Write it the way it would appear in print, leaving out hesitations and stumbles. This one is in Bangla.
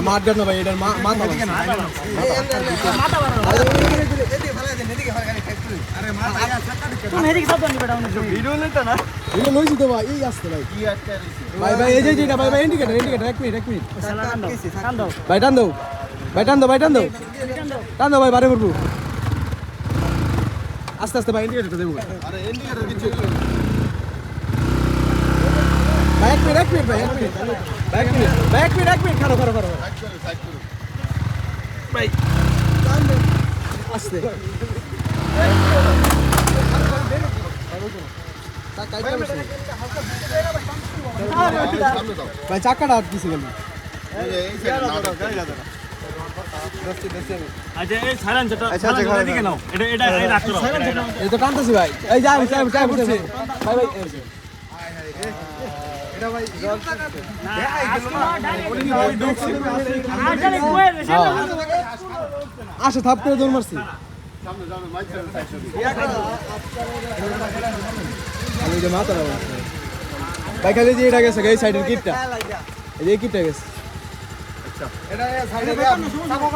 মাঠ না ভাই এটা মাথা ভিডিও লইছি তো ভাই এই আসছে ভাই ভাই ভাই এই যে যেটা ভাই ভাই ইন্ডিকেটর এক মিনিট ভাই টান দাও ভাই বারে করবো আস্তে আস্তে ভাই ইন্ডিকেটরটা দেবো ভাই এক মিনিট খারো ভাই আস্তে ভাই চাকাটা আটকিছে গেল এই তো টানতেছি ভাই এই যা ভাই আসে থাপ করে দৌড় মারছি ভাই খালি যে এটা গেছে এই সাইডের কিটটা এই যে কিটটা গেছে